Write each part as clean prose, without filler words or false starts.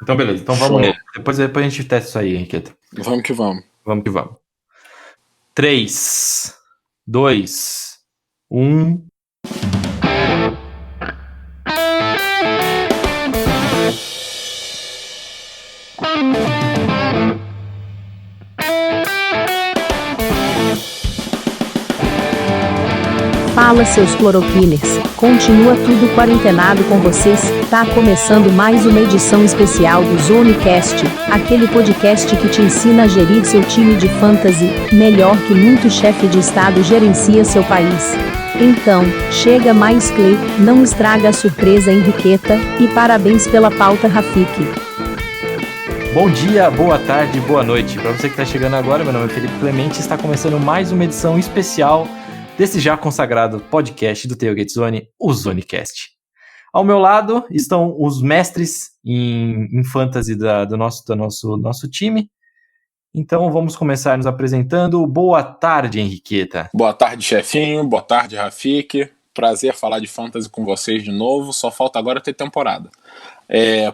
Então, beleza. Então, vamos nele. Depois a gente testa isso aí, Henriqueta. Vamos que vamos. Vamos que vamos. 3, 2, 1... Fala, seus cloroquiners. Continua tudo quarentenado com vocês. Tá começando mais uma edição especial do Zonecast, aquele podcast que te ensina a gerir seu time de fantasy, melhor que muito chefe de estado gerencia seu país. Então, chega mais Clay, não estraga a surpresa Henriqueta, e parabéns pela pauta Rafiki. Bom dia, boa tarde, boa noite. Para você que está chegando agora, meu nome é Felipe Clemente e está começando mais uma edição especial desse já consagrado podcast do Tailgate Zone, o Zonecast. Ao meu lado estão os mestres em fantasy do nosso time. Então vamos começar nos apresentando. Boa tarde, Henriqueta. Boa tarde, chefinho. Boa tarde, Rafik. Prazer falar de fantasy com vocês de novo. Só falta agora ter temporada.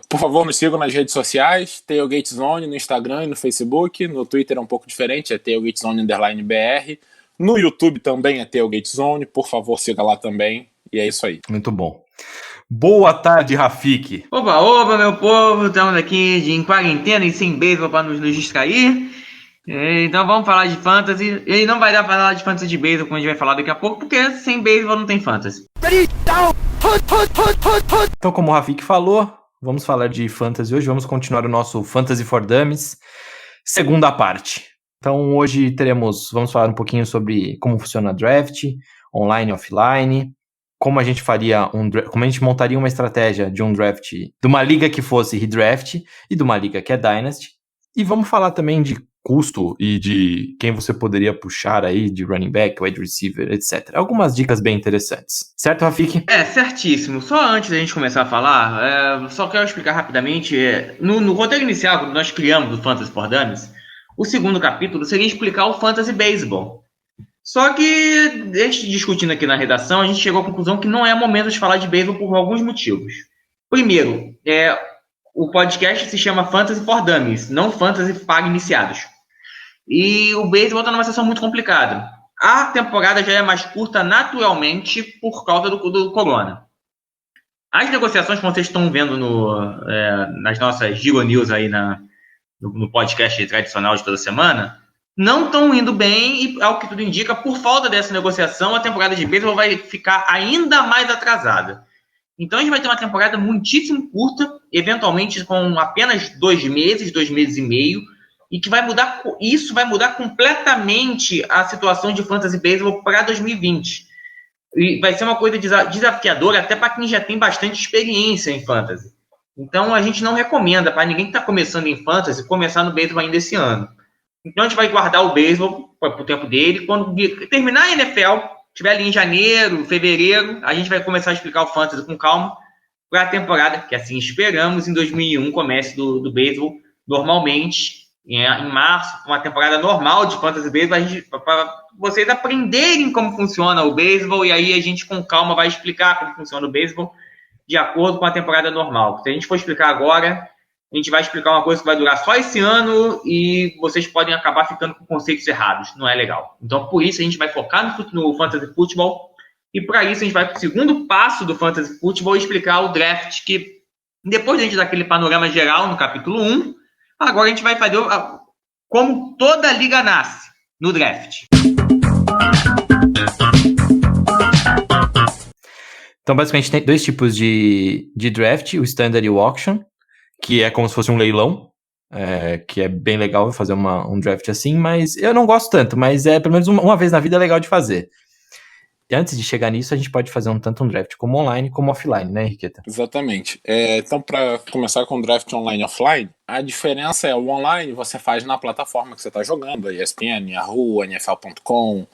Por favor, nos sigam nas redes sociais, Tailgate Zone, no Instagram e no Facebook. No Twitter é um pouco diferente, é Tailgate Zone _BR. No YouTube também é Tailgate Zone, por favor, siga lá também. E é isso aí. Muito bom. Boa tarde, Rafik. Oba, meu povo, estamos aqui em quarentena e sem beisebol para nos distrair. Então vamos falar de fantasy. E não vai dar para falar de fantasy de beisebol, como a gente vai falar daqui a pouco, porque sem beisebol não tem fantasy. Então, como o Rafik falou, vamos falar de fantasy hoje. Vamos continuar o nosso Fantasy for Dummies, segunda parte. Então, hoje vamos falar um pouquinho sobre como funciona a draft, online e offline, como a gente montaria uma estratégia de um draft, de uma liga que fosse redraft e de uma liga que é Dynasty. E vamos falar também de custo e de quem você poderia puxar aí de running back, wide receiver, etc. Algumas dicas bem interessantes. Certo, Rafik? Certíssimo. Só antes da gente começar a falar, só quero explicar rapidamente, no roteiro inicial, quando nós criamos o Fantasy for Dummies, o segundo capítulo seria explicar o Fantasy Baseball. Só que, discutindo aqui na redação, a gente chegou à conclusão que não é momento de falar de beisebol por alguns motivos. Primeiro, o podcast se chama Fantasy for Dummies, não Fantasy para iniciados. E o beisebol está numa situação muito complicada. A temporada já é mais curta naturalmente por causa do corona. As negociações que vocês estão vendo nas nossas Giro News aí no podcast tradicional de toda semana, não estão indo bem e, ao que tudo indica, por falta dessa negociação, a temporada de beisebol vai ficar ainda mais atrasada. Então a gente vai ter uma temporada muitíssimo curta, eventualmente com apenas 2 meses e meio, e que isso vai mudar completamente a situação de fantasy baseball para 2020. E vai ser uma coisa desafiadora até para quem já tem bastante experiência em fantasy. Então, a gente não recomenda para ninguém que está começando em fantasy começar no beisebol ainda esse ano. Então, a gente vai guardar o beisebol para o tempo dele. Quando terminar a NFL, estiver ali em janeiro, fevereiro, a gente vai começar a explicar o fantasy com calma para a temporada, que assim esperamos, em 2001 comece do beisebol normalmente, em março, uma temporada normal de fantasy beisebol, para vocês aprenderem como funciona o beisebol, e aí a gente com calma vai explicar como funciona o beisebol de acordo com a temporada normal. Se a gente for explicar agora, a gente vai explicar uma coisa que vai durar só esse ano e vocês podem acabar ficando com conceitos errados. Não é legal. Então, por isso, a gente vai focar no Fantasy Football e, para isso, a gente vai para o segundo passo do Fantasy Football e explicar o draft, que depois de a gente dar aquele panorama geral no capítulo 1, agora a gente vai fazer como toda a liga nasce, no draft. Então, basicamente, tem 2 tipos de draft, o Standard e o Auction, que é como se fosse um leilão, que é bem legal fazer um draft assim, mas eu não gosto tanto, mas pelo menos uma vez na vida é legal de fazer. E antes de chegar nisso, a gente pode fazer tanto um draft como online como offline, né, Henriqueta? Exatamente. Então, para começar com o draft online e offline, a diferença é o online você faz na plataforma que você está jogando, a ESPN, Yahoo, NFL.com,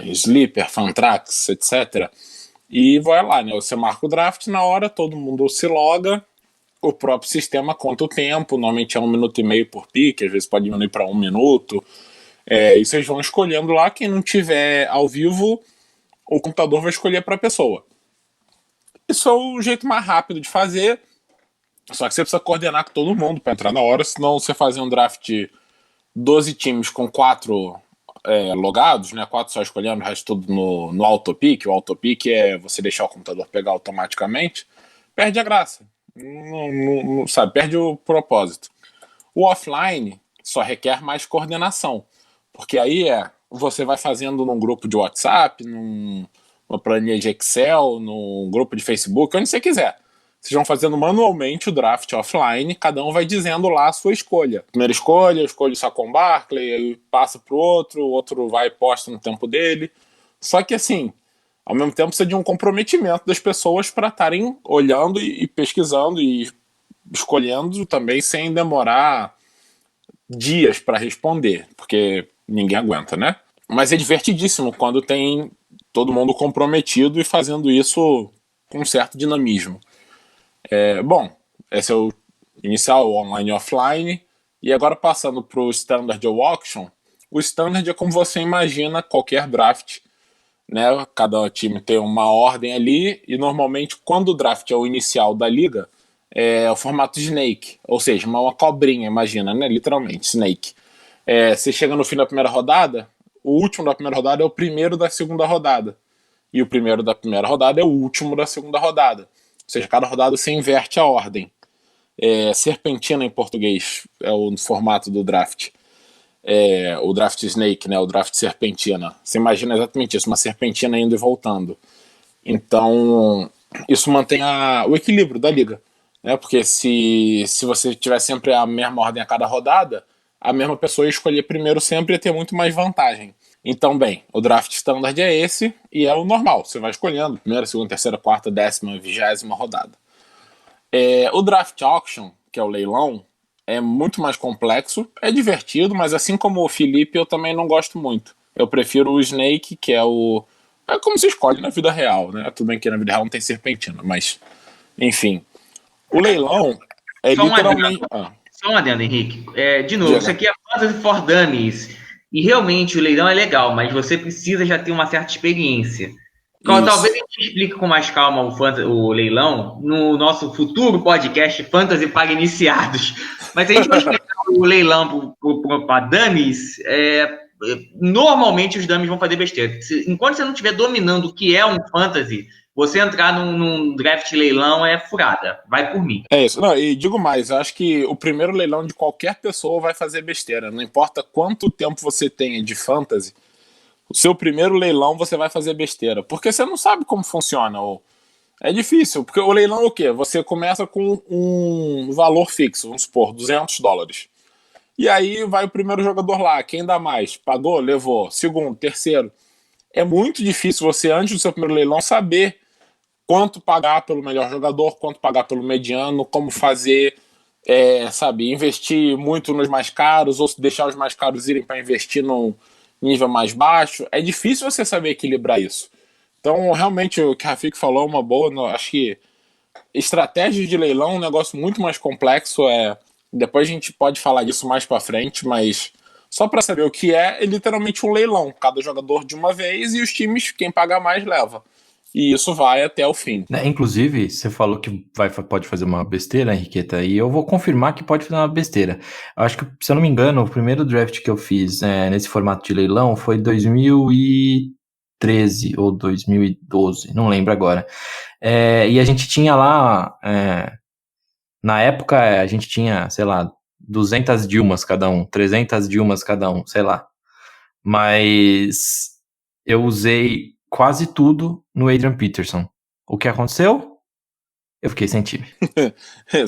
Sleeper, Fantrax, etc., e vai lá, né? Você marca o draft na hora, todo mundo se loga, o próprio sistema conta o tempo, normalmente é 1 minuto e meio por pique, às vezes pode diminuir para 1 minuto. E vocês vão escolhendo lá, quem não tiver ao vivo, o computador vai escolher para a pessoa. Isso é o jeito mais rápido de fazer. Só que você precisa coordenar com todo mundo para entrar na hora, senão você fazer um draft de 12 times com 4 logados, né? 4 só escolhendo, o resto tudo no autopick. O autopick é você deixar o computador pegar automaticamente. Perde a graça. Não, sabe, perde o propósito. O offline só requer mais coordenação. Porque aí você vai fazendo num grupo de WhatsApp, numa planilha de Excel, num grupo de Facebook, onde você quiser. Vocês vão fazendo manualmente o draft offline, cada um vai dizendo lá a sua escolha. Primeira escolha, eu escolho Saquon Barkley, aí passa pro outro, o outro vai e posta no tempo dele. Só que assim, ao mesmo tempo precisa de um comprometimento das pessoas para estarem olhando e pesquisando e escolhendo também sem demorar dias para responder, porque ninguém aguenta, né? Mas é divertidíssimo quando tem todo mundo comprometido e fazendo isso com um certo dinamismo. Bom, esse é o inicial, o online e offline. E agora passando para o Standard ou Auction. O Standard é como você imagina qualquer draft, né? Cada time tem uma ordem ali e normalmente quando o draft é o inicial da liga é o formato Snake, ou seja, uma cobrinha, imagina, né? Literalmente, Snake. Você chega no fim da primeira rodada, o último da primeira rodada é o primeiro da segunda rodada. E o primeiro da primeira rodada é o último da segunda rodada. Ou seja, cada rodada você inverte a ordem. Serpentina em português é o formato do draft. O draft Snake, né? O draft serpentina. Você imagina exatamente isso, uma serpentina indo e voltando. Então, isso mantém o equilíbrio da liga. Né? Porque se você tiver sempre a mesma ordem a cada rodada, a mesma pessoa escolher primeiro sempre ia ter muito mais vantagem. Então, bem, o draft standard é esse e é o normal. Você vai escolhendo primeira, segunda, terceira, quarta, 10ª, 20ª rodada. O draft auction, que é o leilão, é muito mais complexo, é divertido, mas assim como o Felipe, eu também não gosto muito. Eu prefiro o Snake, que é como se escolhe na vida real, né? Tudo bem que na vida real não tem serpentina, mas enfim. O leilão é literalmente... Só um adendo, Henrique. De novo, isso aqui é Fantasy for Dummies. E realmente o leilão é legal, mas você precisa já ter uma certa experiência. Então, talvez a gente explique com mais calma o leilão no nosso futuro podcast Fantasy para Iniciados. Mas se a gente for explicar o leilão para dummies, normalmente os dummies vão fazer besteira. Enquanto você não estiver dominando o que é um fantasy, você entrar num draft leilão é furada. Vai por mim. É isso. Não, e digo mais, eu acho que o primeiro leilão de qualquer pessoa vai fazer besteira. Não importa quanto tempo você tenha de fantasy, o seu primeiro leilão você vai fazer besteira. Porque você não sabe como funciona. É difícil, porque o leilão é o quê? Você começa com um valor fixo, vamos supor, $200. E aí vai o primeiro jogador lá, quem dá mais? Pagou? Levou. Segundo, terceiro. É muito difícil você, antes do seu primeiro leilão, saber quanto pagar pelo melhor jogador, quanto pagar pelo mediano, como fazer, investir muito nos mais caros, ou deixar os mais caros irem para investir num nível mais baixo. É difícil você saber equilibrar isso. Então, realmente, o que a Rafik falou é uma boa. Acho que estratégia de leilão é um negócio muito mais complexo. Depois a gente pode falar disso mais para frente, mas só para saber o que é literalmente um leilão. Cada jogador de uma vez e os times, quem pagar mais, leva. E isso vai até o fim. Inclusive, você falou que pode fazer uma besteira, Henriqueta, e eu vou confirmar que pode fazer uma besteira. Eu acho que, se eu não me engano, o primeiro draft que eu fiz nesse formato de leilão foi 2013 ou 2012, não lembro agora. E a gente tinha lá, na época, a gente tinha, sei lá, 200 Dilmas cada um, 300 Dilmas cada um, sei lá. Mas eu usei quase tudo no Adrian Peterson. O que aconteceu? Eu fiquei sem time.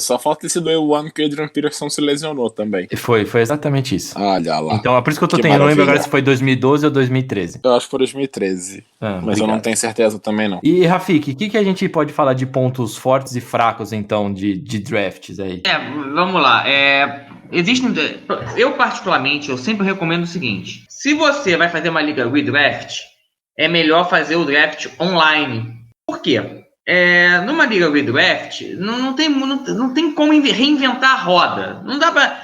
Só falta ter sido o ano que o Adrian Peterson se lesionou também. Foi exatamente isso. Olha lá. Então é por isso que eu tô tentando, não lembro agora se foi 2012 ou 2013. Eu acho que foi 2013. Mas obrigado. Eu não tenho certeza também, não. E, Rafik, o que a gente pode falar de pontos fortes e fracos, então, de drafts aí? Vamos lá. Eu, particularmente, eu sempre recomendo o seguinte. Se você vai fazer uma liga redraft, é melhor fazer o draft online. Por quê? Numa liga redraft, não tem como reinventar a roda. Não dá pra...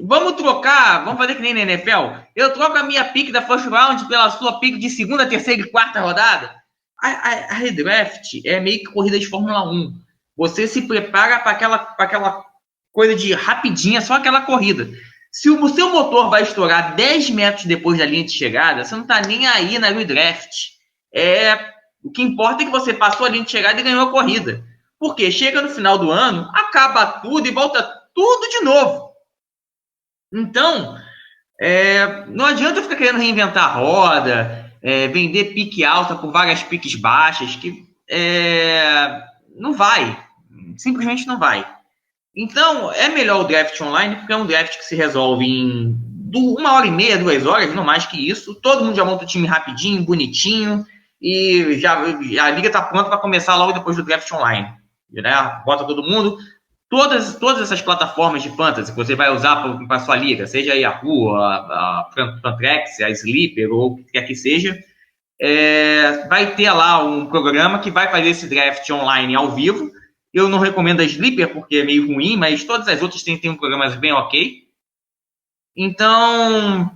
vamos trocar, vamos fazer que nem na NFL. Eu troco a minha pick da first round pela sua pick de segunda, terceira e quarta rodada. A redraft é meio que corrida de Fórmula 1. você se prepara para aquela coisa de rapidinha, só aquela corrida. Se o seu motor vai estourar 10 metros depois da linha de chegada, você não está nem aí na redraft. O que importa é que você passou a linha de chegada e ganhou a corrida. Porque chega no final do ano, acaba tudo e volta tudo de novo. Então, não adianta ficar querendo reinventar a roda, vender pique alta por várias piques baixas, que não vai. Simplesmente não vai. Então, é melhor o draft online, porque é um draft que se resolve em 1h30, 2 horas, não mais que isso. Todo mundo já monta o time rapidinho, bonitinho, e a liga está pronta para começar logo depois do draft online. Né? Bota todo mundo. Todas essas plataformas de fantasy que você vai usar para a sua liga, seja a Yahoo, a Fantrax, a Sleeper, ou o que quer que seja, vai ter lá um programa que vai fazer esse draft online ao vivo. Eu não recomendo a Sleeper porque é meio ruim, mas todas as outras têm um programa bem ok. Então,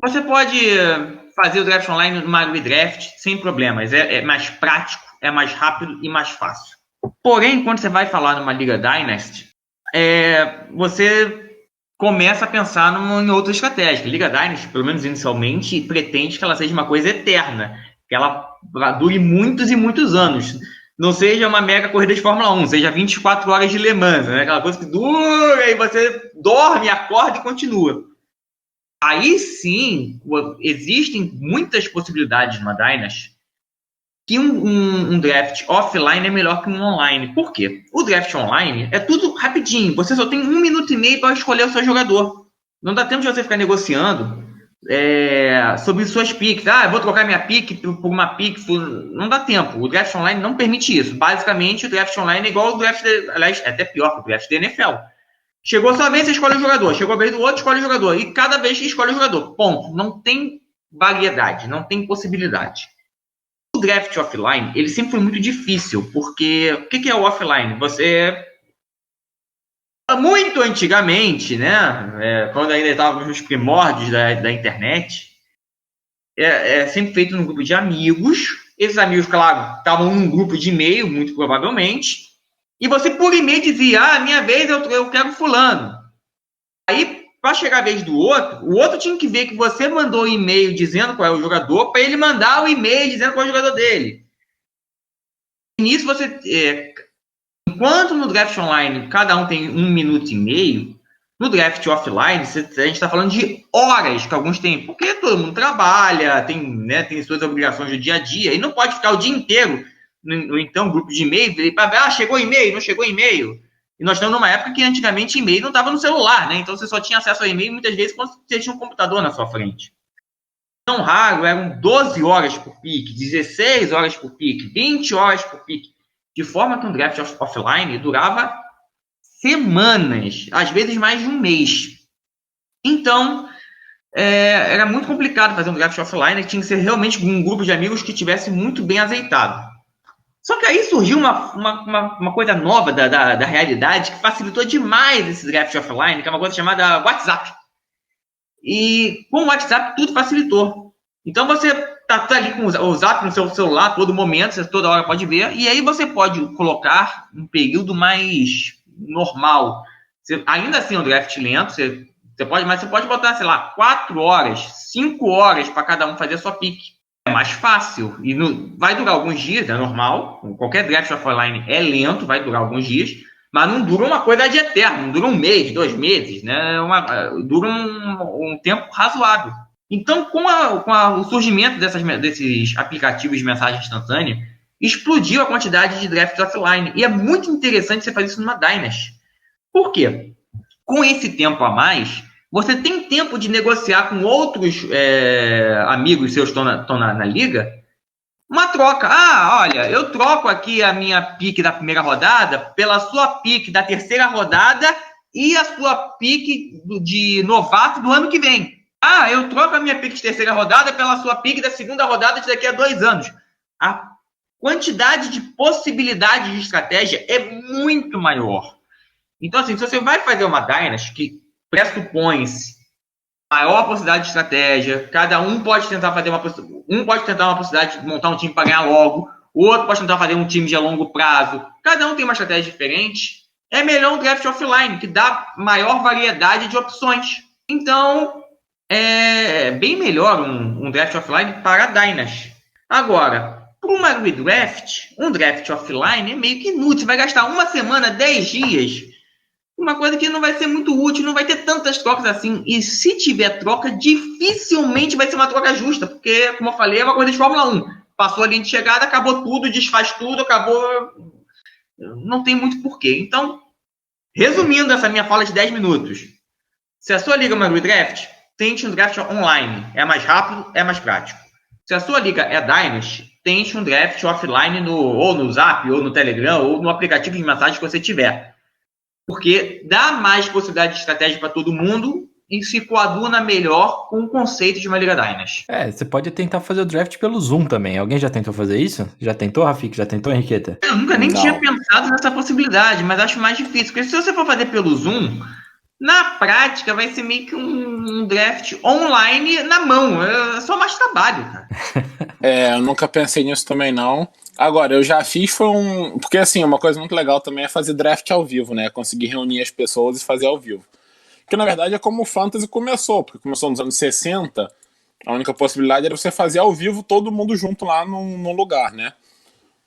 você pode fazer o draft online numa redraft sem problemas. É mais prático, é mais rápido e mais fácil. Porém, quando você vai falar numa Liga Dynasty, você começa a pensar em outra estratégia. A Liga Dynasty, pelo menos inicialmente, pretende que ela seja uma coisa eterna, que ela dure muitos e muitos anos. Não seja uma mega corrida de Fórmula 1, seja 24 horas de Le Mans, né? Aquela coisa que dura e você dorme, acorda e continua. Aí sim, existem muitas possibilidades numa Dynasty que um draft offline é melhor que um online. Por quê? O draft online é tudo rapidinho. Você só tem 1 minuto e meio para escolher o seu jogador. Não dá tempo de você ficar negociando sobre suas picks. Eu vou trocar minha pick por uma pick. Não dá tempo. O draft online não permite isso. Basicamente, o draft online é igual ao draft, aliás, é até pior que o draft da NFL. Chegou a sua vez, você escolhe o jogador. Chegou a vez do outro, escolhe o jogador. E cada vez que escolhe o jogador. Ponto. Não tem variedade, não tem possibilidade. O draft offline, ele sempre foi muito difícil, porque o que é o offline? Muito antigamente, né, quando ainda estávamos nos primórdios da internet, sempre feito num grupo de amigos. Esses amigos, claro, estavam num grupo de e-mail, muito provavelmente, e você por e-mail dizia, minha vez eu quero fulano. Aí, para chegar a vez do outro, o outro tinha que ver que você mandou um e-mail dizendo qual é o jogador, para ele mandar o e-mail dizendo qual é o jogador dele. E nisso enquanto no draft online cada um tem 1 minuto e meio, no draft offline a gente está falando de horas que alguns têm, porque todo mundo trabalha, tem suas obrigações do dia a dia, e não pode ficar o dia inteiro no grupo de e-mail, para chegou e-mail, não chegou e-mail. E nós estamos numa época que antigamente e-mail não estava no celular, né? Então você só tinha acesso ao e-mail muitas vezes quando você tinha um computador na sua frente. Tão raro, eram 12 horas por pique, 16 horas por pique, 20 horas por pique, de forma que um draft offline durava semanas, às vezes mais de um mês. Então, era muito complicado fazer um draft offline, tinha que ser realmente um grupo de amigos que tivesse muito bem azeitado. Só que aí surgiu uma coisa nova da realidade que facilitou demais esse draft offline, que é uma coisa chamada WhatsApp. E com o WhatsApp tudo facilitou. Então você tá ali com o Zap no seu celular todo momento, você toda hora pode ver, e aí você pode colocar um período mais normal. Ainda assim é um draft lento, mas você pode botar, sei lá, 4 horas, 5 horas para cada um fazer a sua pick. É mais fácil e vai durar alguns dias, é normal. Qualquer draft offline é lento, vai durar alguns dias, mas não dura uma coisa de eterno, não dura 1 mês, 2 meses, né? Dura um tempo razoável. Então, com o surgimento desses aplicativos de mensagem instantânea, explodiu a quantidade de drafts offline. E é muito interessante você fazer isso numa Dynasty. Por quê? Com esse tempo a mais, você tem tempo de negociar com outros amigos seus que estão na liga uma troca. Olha, eu troco aqui a minha pick da primeira rodada pela sua pick da terceira rodada e a sua pick de novato do ano que vem. Eu troco a minha pick de terceira rodada pela sua pick da segunda rodada de daqui a 2 anos. A quantidade de possibilidades de estratégia é muito maior. Então, assim, se você vai fazer uma Dynasty que pressupõe-se maior possibilidade de estratégia, cada um pode tentar uma possibilidade de montar um time para ganhar logo, o outro pode tentar fazer um time de longo prazo. Cada um tem uma estratégia diferente. É melhor um draft offline, que dá maior variedade de opções. Então, é bem melhor um draft offline para Dynasty. Agora, para uma redraft, um draft offline é meio que inútil. Você vai gastar uma semana, 10 dias, uma coisa que não vai ser muito útil, não vai ter tantas trocas assim. E se tiver troca, dificilmente vai ser uma troca justa, porque, como eu falei, é uma coisa de Fórmula 1. Passou a linha de chegada, acabou tudo, desfaz tudo, acabou. Não tem muito porquê. Então, resumindo essa minha fala de 10 minutos, se a sua liga é uma redraft, tente um draft online. É mais rápido, é mais prático. Se a sua liga é Dynasty, tente um draft offline ou no Zap, ou no Telegram, ou no aplicativo de mensagem que você tiver. Porque dá mais possibilidade de estratégia para todo mundo e se coaduna melhor com o conceito de uma liga Dynasty. Você pode tentar fazer o draft pelo Zoom também. Alguém já tentou fazer isso? Já tentou, Rafik? Já tentou, Henriqueta? Eu nunca nem tinha pensado nessa possibilidade, mas acho mais difícil. Porque se você for fazer pelo Zoom, na prática vai ser meio que um draft online na mão. É só mais trabalho, cara. Eu nunca pensei nisso também, não. Agora, eu já fiz porque, assim, uma coisa muito legal também é fazer draft ao vivo, né? Conseguir reunir as pessoas e fazer ao vivo. Que, na verdade, é como o Fantasy começou. Porque começou nos anos 60, a única possibilidade era você fazer ao vivo todo mundo junto lá num lugar, né?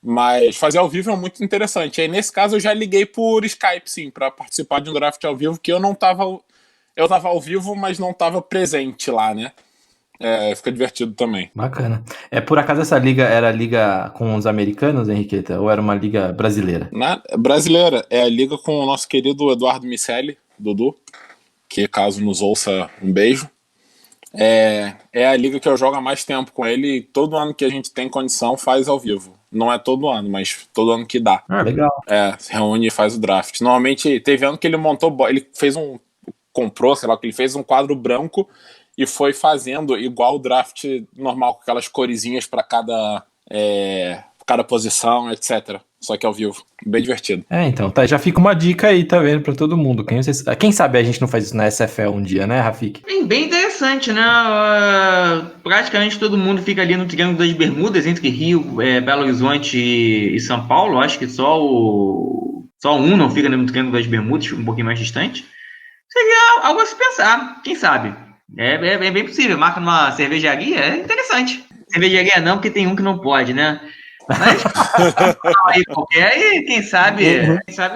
Mas fazer ao vivo é muito interessante. Aí, nesse caso, eu já liguei por Skype, sim, para participar de um draft ao vivo, que eu não tava... Eu tava ao vivo, mas não tava presente lá, né? Fica divertido também. Bacana. Por acaso essa liga era a liga com os americanos, Henriqueta? Ou era uma liga brasileira? Brasileira. É a liga com o nosso querido Eduardo Miceli, Dudu, que caso nos ouça, um beijo. É a liga que eu jogo há mais tempo com ele e todo ano que a gente tem condição faz ao vivo. Não é todo ano, mas todo ano que dá. Legal. Se reúne e faz o draft. Normalmente, teve ano que ele montou... Ele fez comprou, sei lá, que ele fez um quadro branco e foi fazendo igual o draft normal, com aquelas coresinhas para cada posição, etc. Só que ao vivo. Bem divertido. Então, já fica uma dica aí, tá vendo, pra todo mundo. Quem sabe a gente não faz isso na SFL um dia, né, Rafik? Bem interessante, né? Praticamente todo mundo fica ali no Triângulo das Bermudas, entre Rio, Belo Horizonte e São Paulo. Acho que só um não fica no Triângulo das Bermudas, fica um pouquinho mais distante. Seria algo a se pensar, quem sabe? É bem possível. Marca numa cervejaria, é interessante. Cervejaria não, porque tem um que não pode, né? Mas aí qualquer e quem sabe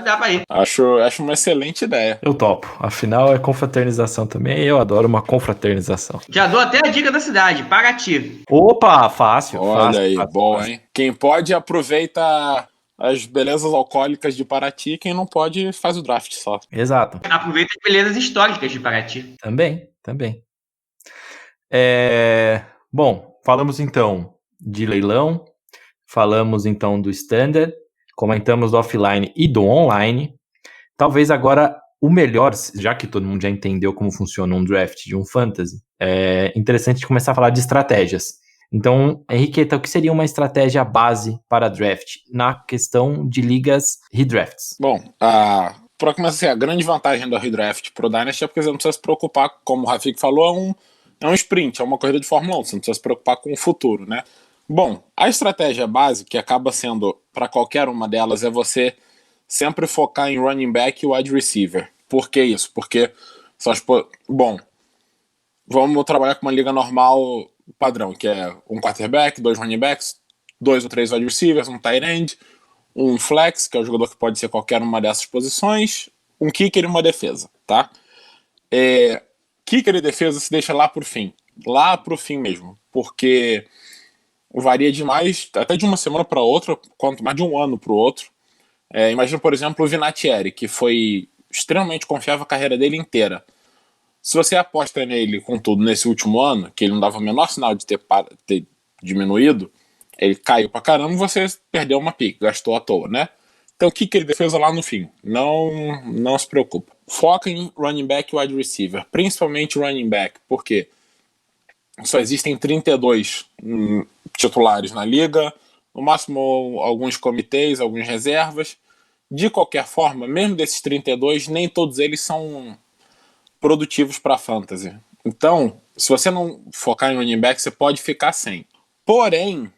dá pra ir. Acho uma excelente ideia. Eu topo. Afinal, é confraternização também. Eu adoro uma confraternização. Já dou até a dica da cidade, Paraty. Opa, fácil. Olha fácil, aí, fácil, bom, fácil. hein? Quem pode aproveita as belezas alcoólicas de Paraty, quem não pode faz o draft só. Exato. Aproveita as belezas históricas de Paraty. Também. Bom, falamos então de leilão, falamos então do standard, comentamos do offline e do online. Talvez agora o melhor, já que todo mundo já entendeu como funciona um draft de um fantasy, é interessante começar a falar de estratégias. Então, Henriqueta, o que seria uma estratégia base para draft na questão de ligas redrafts? Bom, para começar, a grande vantagem do redraft pro Dynasty é porque você não precisa se preocupar, como o Rafik falou, é um sprint, é uma corrida de Fórmula 1, você não precisa se preocupar com o futuro, né? Bom, a estratégia base, que acaba sendo para qualquer uma delas, é você sempre focar em running back e wide receiver. Por que isso? Porque, vamos trabalhar com uma liga normal padrão, que é um quarterback, 2 running backs, 2 ou 3 wide receivers, um tight end, um flex, que é o jogador que pode ser qualquer uma dessas posições, um kicker e uma defesa, tá? Kicker e defesa se deixa lá pro fim mesmo, porque varia demais, até de uma semana para outra, quanto mais de um ano para o outro. Imagina, por exemplo, o Vinatieri, que foi extremamente confiável a carreira dele inteira. Se você aposta nele, contudo, nesse último ano, que ele não dava o menor sinal de ter diminuído, ele caiu pra caramba e você perdeu uma pick, gastou à toa, né? Então o que ele defesa lá no fim? Não se preocupa. Foca em running back e wide receiver, principalmente running back, porque só existem 32 titulares na liga, no máximo alguns comitês, algumas reservas. De qualquer forma, mesmo desses 32, nem todos eles são produtivos para fantasy. Então, se você não focar em running back, você pode ficar sem. Porém,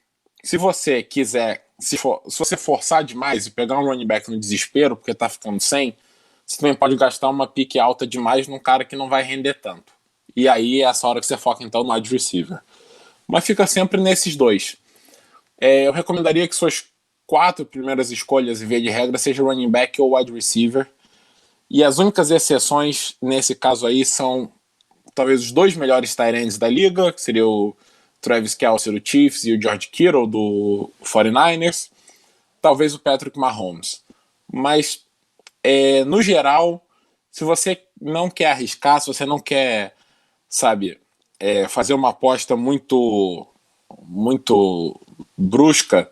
se você quiser se você forçar demais e pegar um running back no desespero, porque tá ficando sem, você também pode gastar uma pique alta demais num cara que não vai render tanto. E aí é essa hora que você foca então no wide receiver. Mas fica sempre nesses dois. Eu recomendaria que suas 4 primeiras escolhas, em vez de regra, seja running back ou wide receiver. E as únicas exceções nesse caso aí são talvez os 2 melhores tight ends da liga, que seria o Travis Kelce do Chiefs e o George Kittle do 49ers. Talvez o Patrick Mahomes. Mas, no geral, se você não quer arriscar, se você não quer, sabe, fazer uma aposta muito brusca,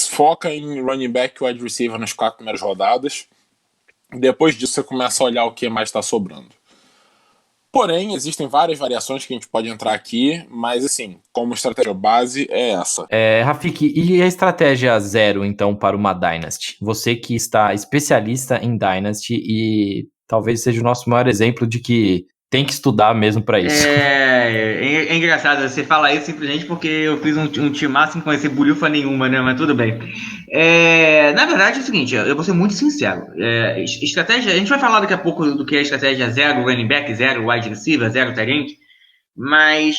foca em running back e wide receiver nas 4 primeiras rodadas. Depois disso você começa a olhar o que mais está sobrando. Porém, existem várias variações que a gente pode entrar aqui, mas assim, como estratégia base é essa. Rafik, e a estratégia 0, então, para uma Dynasty? Você que está especialista em Dynasty e talvez seja o nosso maior exemplo de que tem que estudar mesmo para isso. É engraçado, você fala isso simplesmente porque eu fiz um timaço sem conhecer bolhufa nenhuma, né? Mas tudo bem. Na verdade é o seguinte, eu vou ser muito sincero. Estratégia, a gente vai falar daqui a pouco do que é estratégia 0, running back 0, wide receiver 0, tight end, mas,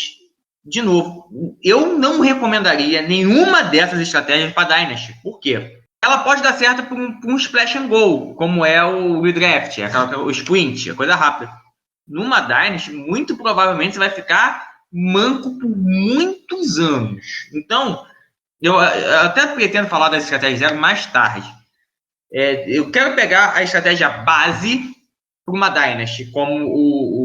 de novo, eu não recomendaria nenhuma dessas estratégias para Dynasty. Por quê? Ela pode dar certo por um splash and go, como é o redraft, o sprint, a coisa rápida. Numa Dynasty, muito provavelmente você vai ficar manco por muitos anos. Então, eu até pretendo falar da estratégia 0 mais tarde. Eu quero pegar a estratégia base para uma Dynasty, como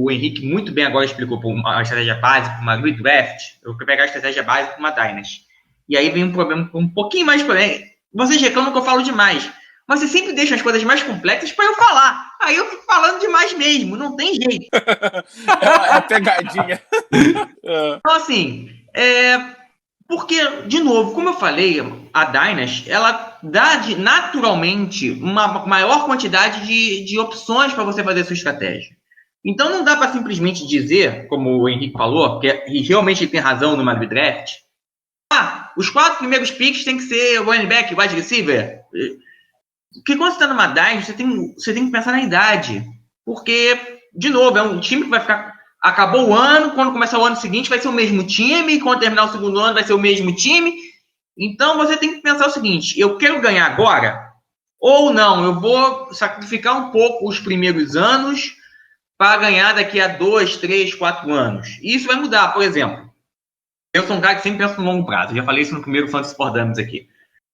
o Henrique muito bem agora explicou, a estratégia base para uma redraft. Eu quero pegar a estratégia base para uma Dynasty. E aí vem um problema um pouquinho mais problema. Vocês reclamam que eu falo demais. Mas você sempre deixa as coisas mais complexas para eu falar. Aí eu fico falando demais mesmo, não tem jeito. É pegadinha. Então, assim, porque, de novo, como eu falei, a Dynasty, ela dá naturalmente uma maior quantidade de opções para você fazer sua estratégia. Então não dá para simplesmente dizer, como o Henrique falou, e realmente ele tem razão no redraft, os 4 primeiros picks tem que ser running back, wide receiver. Porque quando você está numa Dynasty, você tem que pensar na idade. Porque, de novo, é um time que vai ficar... Acabou o ano, quando começar o ano seguinte vai ser o mesmo time, quando terminar o segundo ano vai ser o mesmo time. Então você tem que pensar o seguinte, eu quero ganhar agora ou não, eu vou sacrificar um pouco os primeiros anos para ganhar daqui a 2, 3, 4 anos. E isso vai mudar, por exemplo. Eu sou um cara que sempre pensa no longo prazo, eu já falei isso no primeiro Fantasy for Dummies aqui.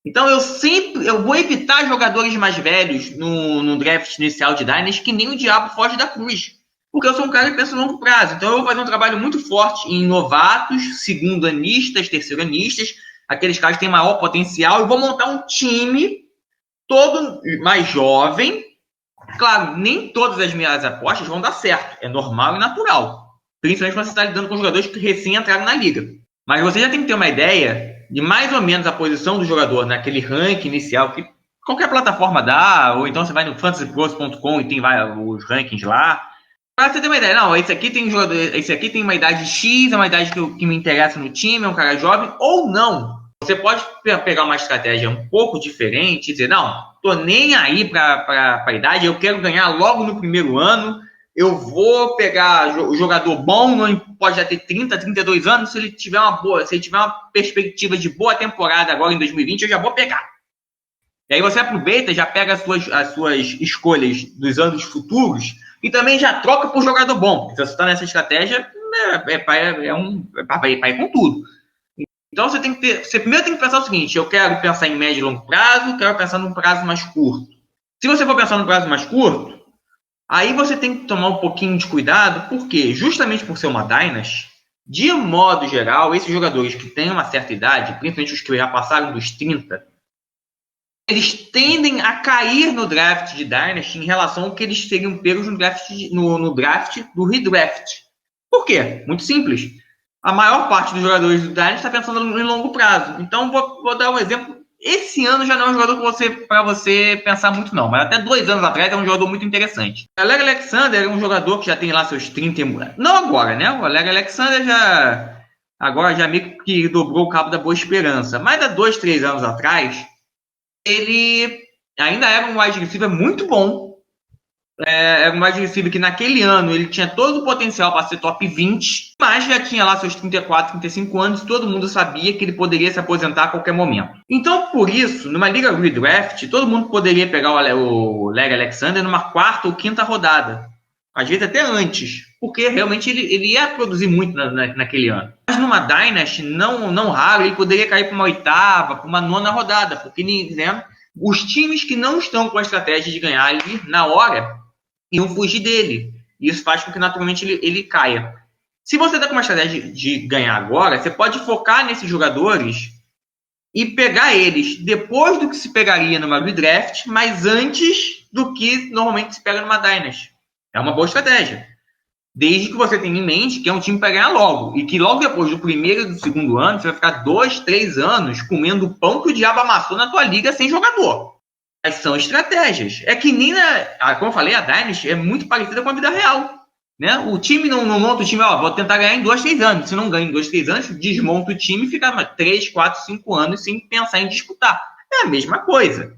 Então eu vou evitar jogadores mais velhos no draft inicial de Dynasty que nem o diabo foge da cruz. Porque eu sou um cara que pensa no longo prazo. Então eu vou fazer um trabalho muito forte em novatos, segundo-anistas, terceiro-anistas, aqueles caras que têm maior potencial, e vou montar um time todo mais jovem. Claro, nem todas as minhas apostas vão dar certo. É normal e natural. Principalmente quando você está lidando com jogadores que recém entraram na liga. Mas você já tem que ter uma ideia de mais ou menos a posição do jogador naquele ranking inicial que qualquer plataforma dá, ou então você vai no fantasypros.com e tem os rankings lá. Pra você ter uma ideia, não, esse aqui tem um jogador, esse aqui tem uma idade X, é uma idade que me interessa no time, é um cara jovem, ou não. Você pode pegar uma estratégia um pouco diferente e dizer, não, tô nem aí pra idade, eu quero ganhar logo no primeiro ano, eu vou pegar o jogador bom, não pode já ter 30, 32 anos, se ele tiver uma perspectiva de boa temporada agora em 2020, eu já vou pegar. E aí você aproveita e já pega as suas escolhas dos anos futuros e também já troca por jogador bom. Se você está nessa estratégia, vai com tudo. Então você primeiro tem que pensar o seguinte, eu quero pensar em médio e longo prazo, quero pensar num prazo mais curto. Se você for pensar num prazo mais curto, aí você tem que tomar um pouquinho de cuidado, porque justamente por ser uma Dynasty, de modo geral, esses jogadores que têm uma certa idade, principalmente os que já passaram dos 30, eles tendem a cair no draft de Dynasty em relação ao que eles seriam pegos no draft do redraft. Por quê? Muito simples. A maior parte dos jogadores do Dynasty está pensando em longo prazo. Então, vou dar um exemplo. Esse ano já não é um jogador para você pensar muito, não. Mas até 2 anos atrás é um jogador muito interessante. O Alec Alexander é um jogador que já tem lá seus 30... Não agora, né? O Alec Alexander agora já meio que dobrou o cabo da Boa Esperança. Mas há 2, 3 anos atrás, ele ainda era um wide receiver muito bom. Era um wide receiver que naquele ano ele tinha todo o potencial para ser top 20, mas já tinha lá seus 34, 35 anos e todo mundo sabia que ele poderia se aposentar a qualquer momento. Então, por isso, numa liga redraft, todo mundo poderia pegar o Larry Alexander numa quarta ou quinta rodada. Às vezes até antes, porque realmente ele ia produzir muito naquele ano. Mas numa Dynasty, não raro, ele poderia cair para uma oitava, para uma nona rodada, porque né, os times que não estão com a estratégia de ganhar ali na hora iam fugir dele. Isso faz com que naturalmente ele caia. Se você está com uma estratégia de ganhar agora, você pode focar nesses jogadores e pegar eles depois do que se pegaria numa redraft, mas antes do que normalmente se pega numa Dynasty. É uma boa estratégia. Desde que você tenha em mente que é um time para ganhar logo. E que logo depois do primeiro e do segundo ano, você vai ficar 2, 3 anos comendo o pão que o diabo amassou na tua liga sem jogador. Mas são estratégias. É que nem como eu falei, a Dynasty é muito parecida com a vida real. Né? O time não monta o time, vou tentar ganhar em 2, 3 anos. Se não ganha em 2, 3 anos, desmonta o time e fica 3, 4, 5 anos sem pensar em disputar. É a mesma coisa.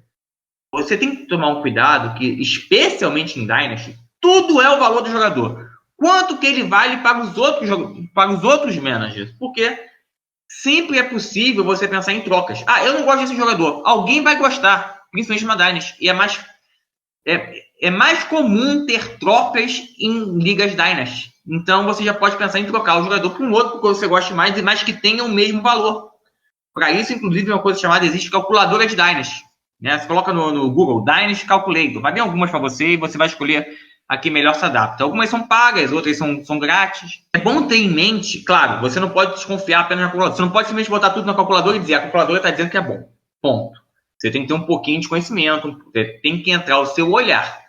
Você tem que tomar um cuidado que, especialmente em Dynasty, tudo é o valor do jogador. Quanto que ele vale para os outros managers? Porque sempre é possível você pensar em trocas. Eu não gosto desse jogador. Alguém vai gostar, principalmente numa Dynasty. E é mais comum ter trocas em ligas Dynasty. Então você já pode pensar em trocar o jogador por um outro que você goste mais e mais que tenha o mesmo valor. Para isso, inclusive, uma coisa chamada, existe calculadora de Dynasty. Né? Você coloca no Google Dynasty Calculator. Vai vir algumas para você e você vai escolher a que melhor se adapta. Algumas são pagas, outras são grátis. É bom ter em mente, claro, você não pode desconfiar apenas na calculadora. Você não pode simplesmente botar tudo na calculadora e dizer a calculadora está dizendo que é bom. Ponto. Você tem que ter um pouquinho de conhecimento, você tem que entrar o seu olhar.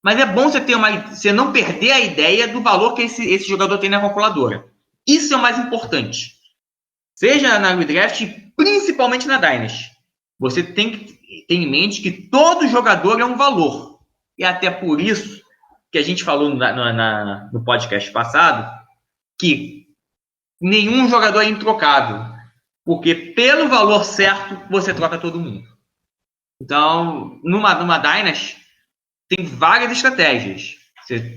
Mas é bom você não perder a ideia do valor que esse jogador tem na calculadora. Isso é o mais importante. Seja na redraft, principalmente na Dynasty. Você tem que ter em mente que todo jogador é um valor. E até por isso que a gente falou no podcast passado, que nenhum jogador é introcável. Porque pelo valor certo, você troca todo mundo. Então, numa Dynasty, tem várias estratégias.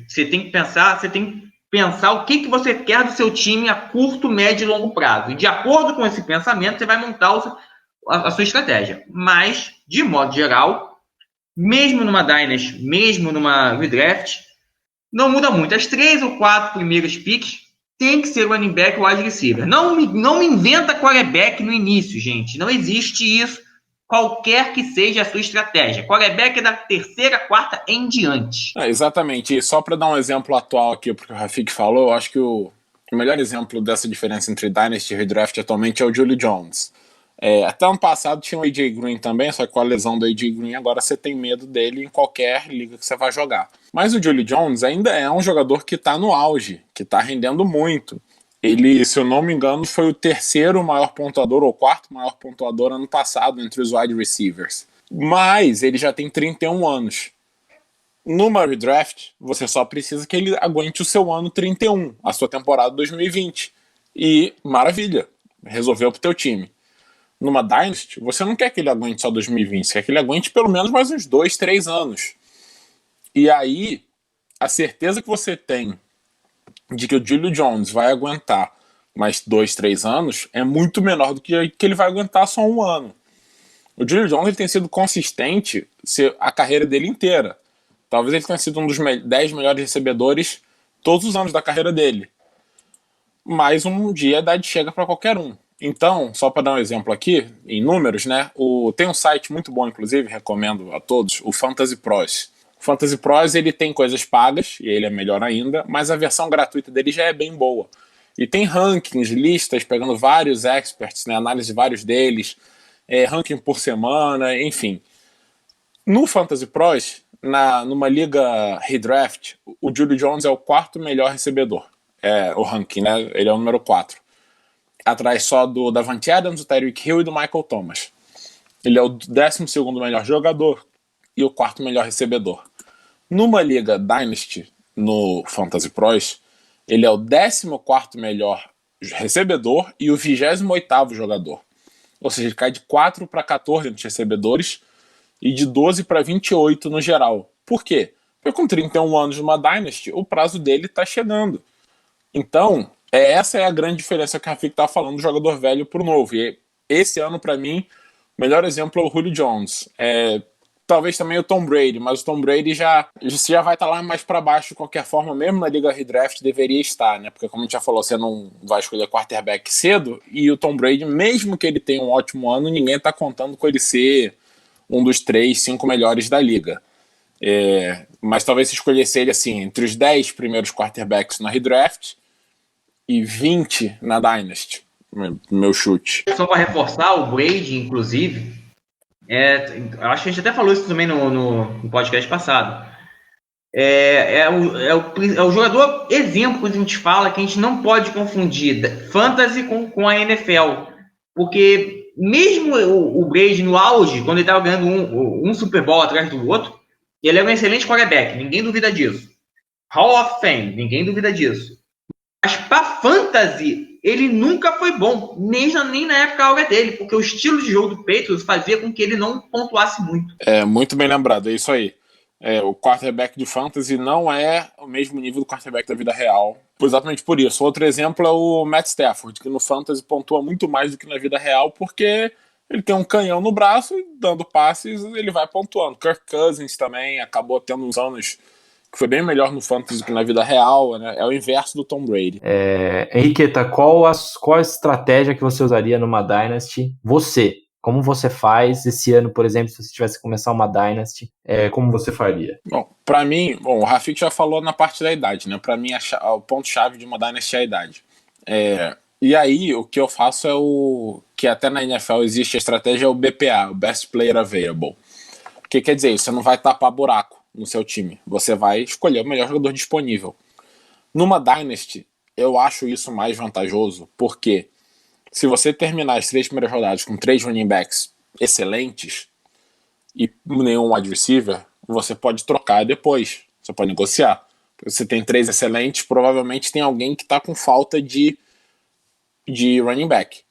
Você tem que pensar o que você quer do seu time a curto, médio e longo prazo. E de acordo com esse pensamento, você vai montar a sua estratégia. Mas, de modo geral, mesmo numa Dynasty, mesmo numa redraft, não muda muito. As 3 ou 4 primeiros picks tem que ser running back ou wide receiver. Não me inventa quarterback no início, gente. Não existe isso, qualquer que seja a sua estratégia. Quarterback é da 3ª, 4ª em diante. Exatamente. E só para dar um exemplo atual aqui, porque o Rafik falou, eu acho que o melhor exemplo dessa diferença entre Dynasty e Redraft atualmente é o Julio Jones. Até ano passado tinha o AJ Green também, só que com a lesão do AJ Green agora você tem medo dele em qualquer liga que você vai jogar. Mas o Julio Jones ainda é um jogador que está no auge, que está rendendo muito. Ele, se eu não me engano, foi o 3º maior pontuador ou 4º maior pontuador ano passado entre os wide receivers. Mas ele já tem 31 anos. Numa redraft, você só precisa que ele aguente o seu ano 31, a sua temporada 2020. E maravilha, resolveu pro teu time. Numa Dynasty, você não quer que ele aguente só 2020, você quer que ele aguente pelo menos mais uns 2, 3 anos. E aí, a certeza que você tem de que o Julio Jones vai aguentar mais 2, 3 anos é muito menor do que ele vai aguentar só um ano. O Julio Jones ele tem sido consistente a carreira dele inteira. Talvez ele tenha sido um dos 10 melhores recebedores todos os anos da carreira dele. Mas um dia a idade chega para qualquer um. Então, só para dar um exemplo aqui, em números, né? Tem um site muito bom, inclusive, recomendo a todos, o Fantasy Pros. O Fantasy Pros ele tem coisas pagas, e ele é melhor ainda, mas a versão gratuita dele já é bem boa. E tem rankings, listas, pegando vários experts, né? Análise de vários deles, ranking por semana, enfim. No Fantasy Pros, numa liga redraft, o Julio Jones é o 4º melhor recebedor. O ranking, né? Ele é o número 4. Atrás só do Davante Adams, do Tyreek Hill e do Michael Thomas. Ele é o 12º melhor jogador e o 4º melhor recebedor. Numa liga Dynasty, no Fantasy Pros, ele é o 14º melhor recebedor e o 28º jogador. Ou seja, ele cai de 4 para 14 entre recebedores, e de 12 para 28 no geral. Por quê? Porque com 31 anos numa Dynasty, o prazo dele está chegando. Então, essa é a grande diferença que a Rafik está falando do jogador velho para o novo. E esse ano, para mim, o melhor exemplo é o Julio Jones. Talvez também o Tom Brady, mas o Tom Brady já vai estar lá mais para baixo de qualquer forma, mesmo na Liga Redraft deveria estar, né? Porque como a gente já falou, você não vai escolher quarterback cedo, e o Tom Brady, mesmo que ele tenha um ótimo ano, ninguém está contando com ele ser um dos 3, 5 melhores da liga. Mas talvez se escolhesse ele assim, entre os 10 primeiros quarterbacks na Redraft e 20 na Dynasty, meu chute. Só para reforçar, o Brady, inclusive, acho que a gente até falou isso também no podcast passado. É o jogador exemplo que a gente fala que a gente não pode confundir fantasy com a NFL. Porque mesmo o Brady no auge, quando ele estava ganhando um Super Bowl atrás do outro, ele é um excelente quarterback, ninguém duvida disso. Hall of Fame, ninguém duvida disso. Mas para fantasy, ele nunca foi bom, nem na época áurea dele, porque o estilo de jogo do Patriots fazia com que ele não pontuasse muito. Muito bem lembrado, é isso aí. O quarterback de fantasy não é o mesmo nível do quarterback da vida real, exatamente por isso. Outro exemplo é o Matt Stafford, que no fantasy pontua muito mais do que na vida real, porque ele tem um canhão no braço e dando passes ele vai pontuando. Kirk Cousins também acabou tendo uns anos que foi bem melhor no fantasy do que na vida real, né? É o inverso do Tom Brady. Henriqueta, qual a estratégia que você usaria numa Dynasty? Como você faz esse ano, por exemplo, se você tivesse que começar uma Dynasty, como você faria? Bom, para mim, o Rafik já falou na parte da idade, né? Para mim, o ponto-chave de uma Dynasty é a idade. E aí, o que eu faço que até na NFL existe a estratégia, é o BPA, o Best Player Available. O que quer dizer isso? Você não vai tapar buraco no seu time. Você vai escolher o melhor jogador disponível. Numa Dynasty, eu acho isso mais vantajoso, porque se você terminar as 3 primeiras rodadas com 3 running backs excelentes e nenhum wide receiver, você pode trocar depois. Você pode negociar. Você tem 3 excelentes, provavelmente tem alguém que está com falta de running back.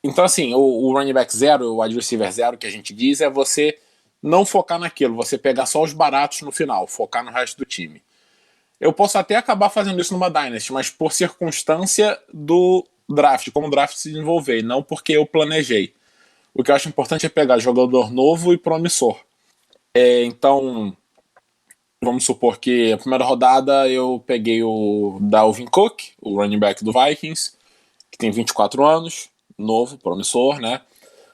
Então assim, o running back 0, o wide receiver 0 que a gente diz, é você não focar naquilo, você pegar só os baratos no final, focar no resto do time. Eu posso até acabar fazendo isso numa Dynasty, mas por circunstância do draft, como o draft se desenvolver, não porque eu planejei. O que eu acho importante é pegar jogador novo e promissor. Então, vamos supor que a primeira rodada eu peguei o Dalvin Cook, o running back do Vikings, que tem 24 anos, novo, promissor, né?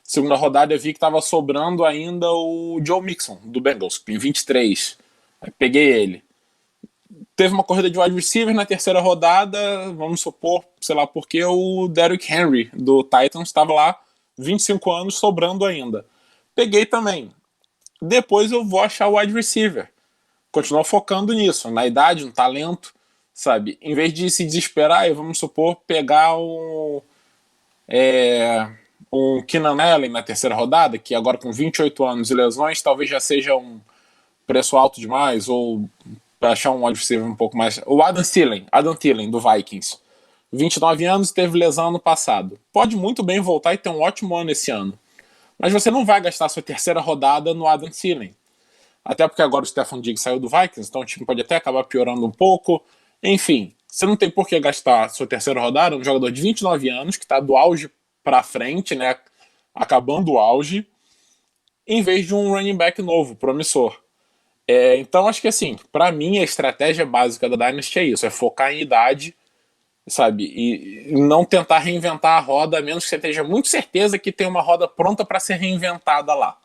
Segunda rodada eu vi que estava sobrando ainda o Joe Mixon, do Bengals, que tem 23. Aí peguei ele. Teve uma corrida de wide receiver na terceira rodada, vamos supor, sei lá porque, o Derrick Henry, do Titans, estava lá, 25 anos, sobrando ainda. Peguei também. Depois eu vou achar o wide receiver. Continuar focando nisso, na idade, no talento, sabe? Em vez de se desesperar, vamos supor, pegar um Keenan Allen na terceira rodada, que agora com 28 anos e lesões, talvez já seja um preço alto demais, ou achar um wide receiver um pouco mais... O Adam Thielen, do Vikings. 29 anos, teve lesão ano passado. Pode muito bem voltar e ter um ótimo ano esse ano. Mas você não vai gastar sua terceira rodada no Adam Thielen. Até porque agora o Stefon Diggs saiu do Vikings, então o time pode até acabar piorando um pouco. Enfim, você não tem por que gastar sua terceira rodada num jogador de 29 anos, que está do auge para frente, né, acabando o auge, em vez de um running back novo, promissor. Então acho que assim, para mim a estratégia básica da Dynasty é isso, é focar em idade, sabe, e não tentar reinventar a roda, a menos que você tenha muito certeza que tem uma roda pronta para ser reinventada lá.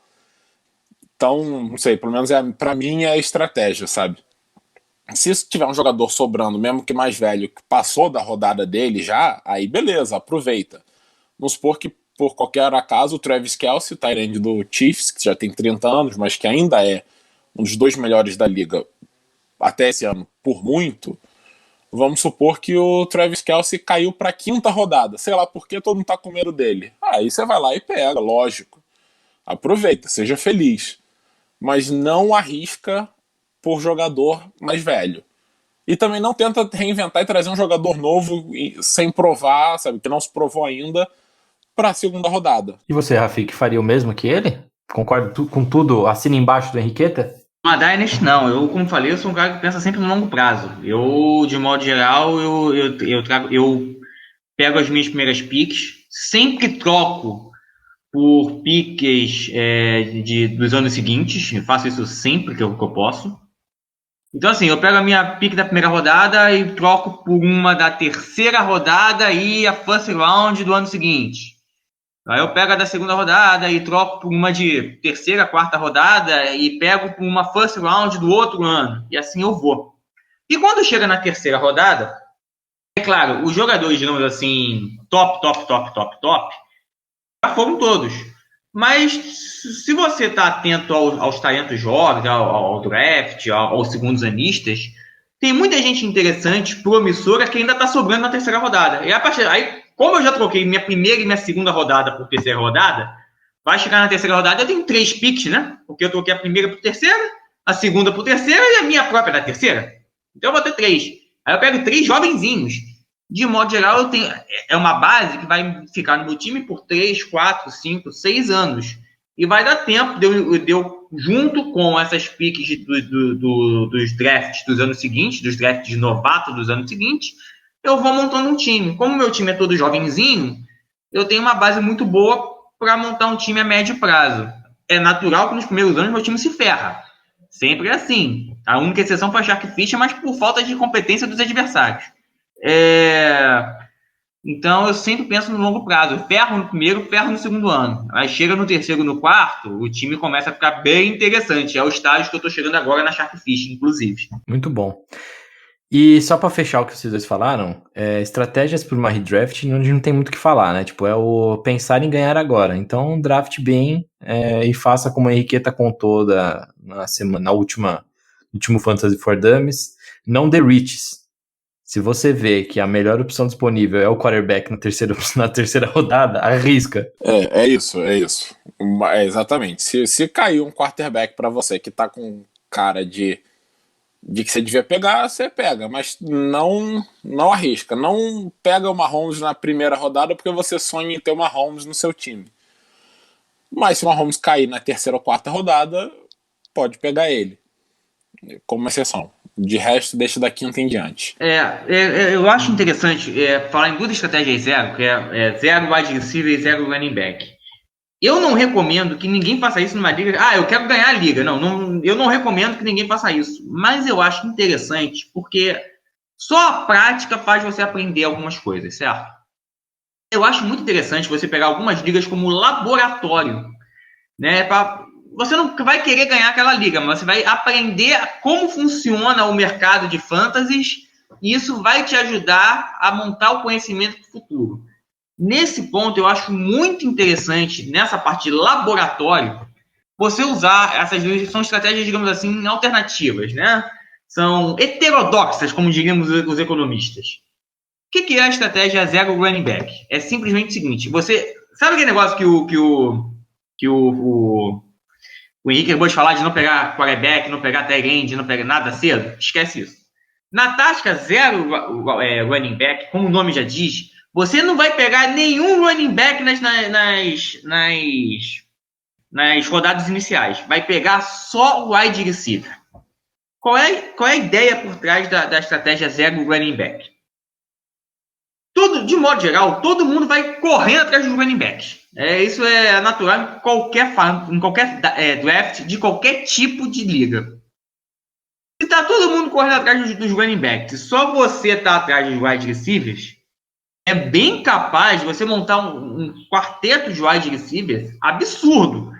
Então, não sei, pelo menos para mim é a estratégia, sabe. Se tiver um jogador sobrando, mesmo que mais velho, que passou da rodada dele já, aí beleza, aproveita. Vamos supor que por qualquer acaso o Travis Kelce, o tight end do Chiefs, que já tem 30 anos, mas que ainda é um dos 2 melhores da liga até esse ano, por muito, vamos supor que o Travis Kelce caiu para a 5ª rodada, sei lá por que todo mundo tá com medo dele. Aí você vai lá e pega, lógico. Aproveita, seja feliz. Mas não arrisca por jogador mais velho. E também não tenta reinventar e trazer um jogador novo sem provar, sabe, que não se provou ainda, para a segunda rodada. E você, Rafik, faria o mesmo que ele? Concorda com tudo? Assina embaixo do Henriqueta? Uma Dynasty não, eu como falei, eu sou um cara que pensa sempre no longo prazo. Eu, de modo geral, eu pego as minhas primeiras picks, sempre troco por piques dos anos seguintes, eu faço isso sempre que eu posso. Então assim, eu pego a minha pick da primeira rodada e troco por uma da terceira rodada e a first round do ano seguinte. Aí eu pego a da segunda rodada e troco por uma de terceira, quarta rodada e pego por uma first round do outro ano. E assim eu vou. E quando chega na terceira rodada, é claro, os jogadores, digamos assim, top, já foram todos. Mas se você está atento aos talentos jovens, ao draft, aos segundos anistas, tem muita gente interessante, promissora, que ainda está sobrando na terceira rodada. E aí, como eu já troquei minha primeira e minha segunda rodada por terceira rodada, vai chegar na terceira rodada, eu tenho 3 picks, né? Porque eu troquei a primeira por terceira, a segunda por terceira e a minha própria da terceira. Então eu vou ter 3. Aí eu pego 3 jovenzinhos. De modo geral, eu tenho, é uma base que vai ficar no meu time por 3, 4, 5, 6 anos. E vai dar tempo de eu junto com essas picks dos drafts dos anos seguintes, dos drafts de novato dos anos seguintes, eu vou montando um time. Como o meu time é todo jovenzinho, eu tenho uma base muito boa para montar um time a médio prazo. É natural que nos primeiros anos meu time se ferra. Sempre é assim. A única exceção foi a Shark Fisher, mas por falta de competência dos adversários. Então eu sempre penso no longo prazo. Ferro no primeiro, ferro no segundo ano. Aí chega no terceiro, no quarto, o time começa a ficar bem interessante. É o estágio que eu tô chegando agora na Shark Fish, inclusive. Muito bom. E só para fechar o que vocês dois falaram, estratégias para uma redraft onde não tem muito o que falar, né? Tipo, é o pensar em ganhar agora. Então, draft bem e faça como a Henriqueta contou no último Fantasy for Dummies. Não dê reaches. Se você vê que a melhor opção disponível é o quarterback na terceira rodada, arrisca. É isso. Exatamente. Se cair um quarterback para você que tá com cara de que você devia pegar, você pega, mas não arrisca. Não pega o Mahomes na primeira rodada porque você sonha em ter o Mahomes no seu time. Mas se o Mahomes cair na terceira ou quarta rodada, pode pegar ele, como exceção. De resto, deixa da quinta em diante. Eu acho interessante falar em duas estratégias zero, que é zero wide receiver e zero running back. Eu não recomendo que ninguém faça isso numa liga. Eu quero ganhar a liga. Não, eu não recomendo que ninguém faça isso. Mas eu acho interessante porque só a prática faz você aprender algumas coisas, certo? Eu acho muito interessante você pegar algumas ligas como laboratório, né? Você não vai querer ganhar aquela liga, mas você vai aprender como funciona o mercado de fantasies e isso vai te ajudar a montar o conhecimento do futuro. Nesse ponto, eu acho muito interessante, nessa parte de laboratório, você usar essas duas, são estratégias, digamos assim, alternativas, né? São heterodoxas, como diríamos os economistas. O que é a estratégia zero running back? É simplesmente o seguinte, você... Sabe aquele negócio que o Henrique acabou de falar de não pegar quarterback, não pegar tight end, não pegar nada cedo? Esquece isso. Na tática zero running back, como o nome já diz, você não vai pegar nenhum running back nas rodadas iniciais. Vai pegar só o wide receiver. Qual é a ideia por trás da estratégia zero running back? De modo geral, todo mundo vai correndo atrás dos running backs. Isso é natural em qualquer draft de qualquer tipo de liga. Se está todo mundo correndo atrás dos running backs e só você está atrás dos wide receivers, é bem capaz de você montar um quarteto de wide receivers absurdo.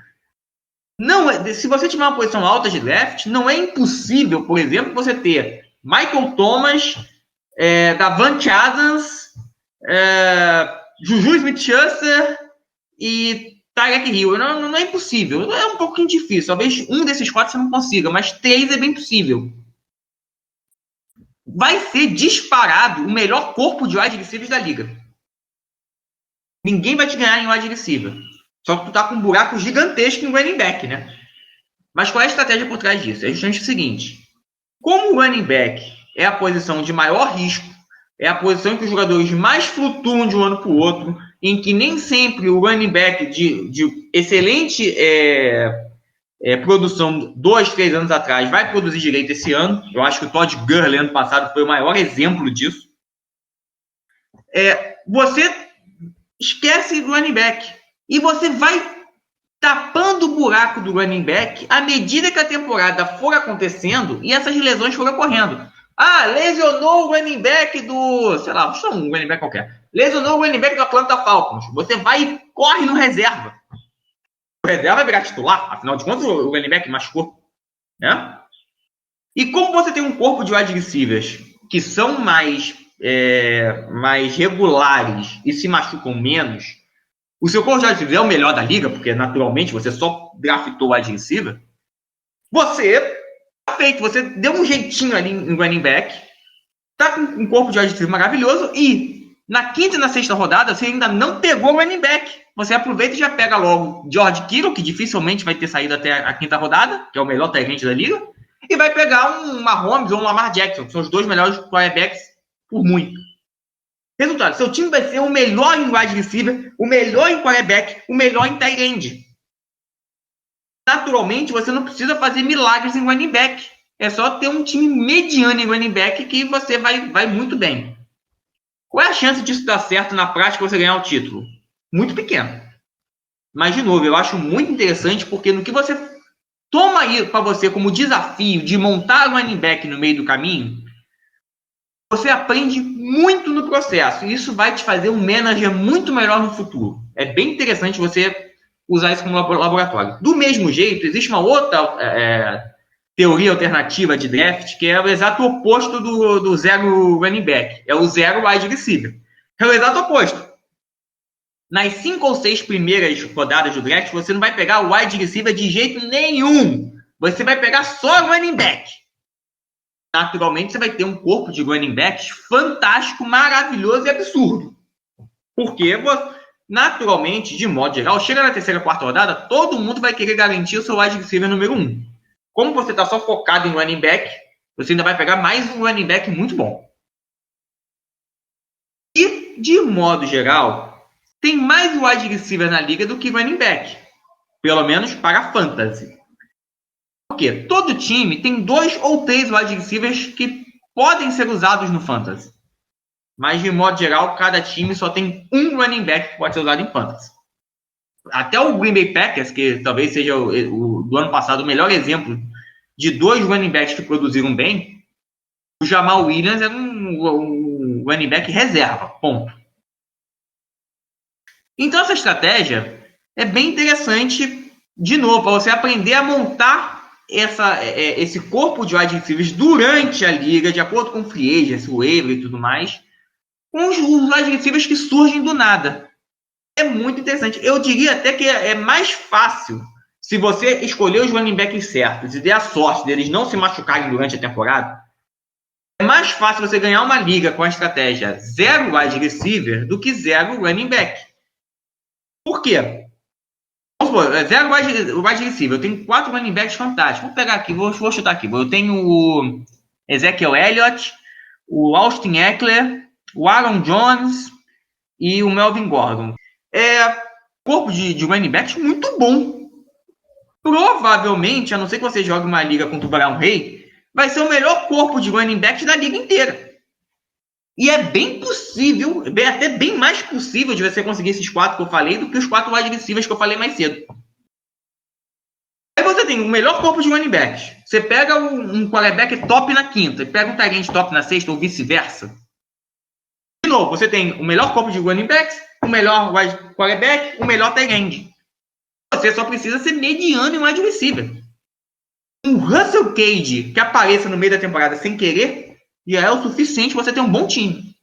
Se você tiver uma posição alta de draft, não é impossível, por exemplo, você ter Michael Thomas, Davante Adams, Juju Smith-Schuster e Tyreek Hill. Não é impossível. É um pouquinho difícil. Talvez um desses 4 você não consiga, mas 3 é bem possível. Vai ser disparado o melhor corpo de wide receivers da liga. Ninguém vai te ganhar em wide receiver. Só que tu tá com um buraco gigantesco em running back, né? Mas qual é a estratégia por trás disso? É justamente o seguinte. Como o running back é a posição de maior risco, é a posição em que os jogadores mais flutuam de um ano para o outro, em que nem sempre o running back de excelente produção 2, 3 anos atrás vai produzir direito esse ano. Eu acho que o Todd Gurley ano passado foi o maior exemplo disso. Você esquece do running back e você vai tapando o buraco do running back à medida que a temporada for acontecendo e essas lesões forem ocorrendo. Lesionou o running back do... sei lá, um running back qualquer. Lesionou o running back do Atlanta Falcons. Você vai e corre no reserva. O reserva vai virar titular. Afinal de contas, o running back machucou. Né? E como você tem um corpo de wide receivers que são mais regulares e se machucam menos, o seu corpo de wide receivers é o melhor da liga, porque naturalmente você só draftou o wide receiver, você deu um jeitinho ali em running back, tá com um corpo de wide receiver maravilhoso e na quinta e na sexta rodada você ainda não pegou o running back. Você aproveita e já pega logo George Kittle, que dificilmente vai ter saído até a quinta rodada, que é o melhor tight da liga, e vai pegar um Mahomes ou um Lamar Jackson, que são os dois melhores quarterbacks por muito. Resultado, seu time vai ser o melhor em wide receiver, o melhor em quarterback, o melhor em tight end. Naturalmente, você não precisa fazer milagres em running back. É só ter um time mediano em running back que você vai muito bem. Qual é a chance disso dar certo na prática você ganhar o título? Muito pequeno. Mas, de novo, eu acho muito interessante porque no que você toma aí para você como desafio de montar o running back no meio do caminho, você aprende muito no processo. E isso vai te fazer um manager muito melhor no futuro. É bem interessante você usar isso como laboratório. Do mesmo jeito, existe uma outra teoria alternativa de draft, que é o exato oposto do zero running back. É o zero wide receiver. É o exato oposto. Nas 5 ou 6 primeiras rodadas do draft, você não vai pegar o wide receiver de jeito nenhum. Você vai pegar só o running back. Naturalmente, você vai ter um corpo de running backs fantástico, maravilhoso e absurdo. Porque, naturalmente, de modo geral, chega na terceira, quarta rodada, todo mundo vai querer garantir o seu wide receiver número 1. Como você está só focado em running back, você ainda vai pegar mais um running back muito bom. E, de modo geral, tem mais wide receiver na liga do que running back. Pelo menos para fantasy. Porque todo time tem 2 ou 3 wide receivers que podem ser usados no fantasy. Mas, de modo geral, cada time só tem um running back que pode ser usado em fantasy. Até o Green Bay Packers, que talvez seja do ano passado o melhor exemplo de 2 running backs que produziram bem, o Jamal Williams era um running back reserva, ponto. Então, essa estratégia é bem interessante, de novo, para você aprender a montar esse corpo de wide receivers durante a liga, de acordo com o free agent, o waiver e tudo mais, com os wide receivers que surgem do nada. É muito interessante. Eu diria até que é mais fácil, se você escolher os running backs certos e der a sorte deles não se machucarem durante a temporada, é mais fácil você ganhar uma liga com a estratégia 0 wide receiver do que 0 running back. Por quê? Vamos supor, 0 wide receiver. Eu tenho 4 running backs fantásticos. Vou pegar aqui, vou chutar aqui. Eu tenho o Ezekiel Elliott, o Austin Eckler, o Aaron Jones e o Melvin Gordon. Corpo de running backs muito bom. Provavelmente, a não ser que você jogue uma liga contra o Brown Rey, vai ser o melhor corpo de running backs da liga inteira. E é bem possível, até bem mais possível de você conseguir esses 4 que eu falei do que os 4 wide receivers que eu falei mais cedo. Aí você tem o melhor corpo de running backs. Você pega um quarterback top na quinta e pega um tight end top na sexta ou vice-versa. De novo, você tem o melhor corpo de running backs, o melhor quarterback, o melhor tight end. Você só precisa ser mediano em wide receiver. Um Russell Cage que apareça no meio da temporada sem querer já é o suficiente para você ter um bom time.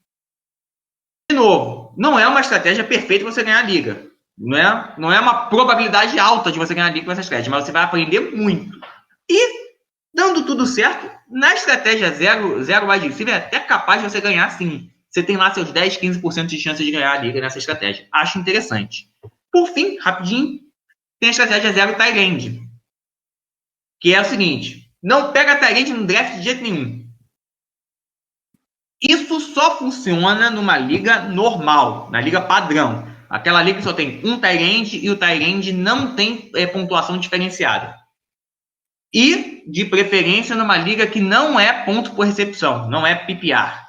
De novo, não é uma estratégia perfeita para você ganhar a liga. Não é uma probabilidade alta de você ganhar a liga com essa estratégia, mas você vai aprender muito. E, dando tudo certo, na estratégia 0 wide receiver é até capaz de você ganhar sim. Você tem lá seus 10, 15% de chance de ganhar a liga nessa estratégia. Acho interessante. Por fim, rapidinho, tem a estratégia 0 tight end, que é o seguinte: não pega tight end no draft de jeito nenhum. Isso só funciona numa liga normal, na liga padrão. Aquela liga que só tem um tight end e o tight end não tem pontuação diferenciada. E, de preferência, numa liga que não é ponto por recepção, não é PPR.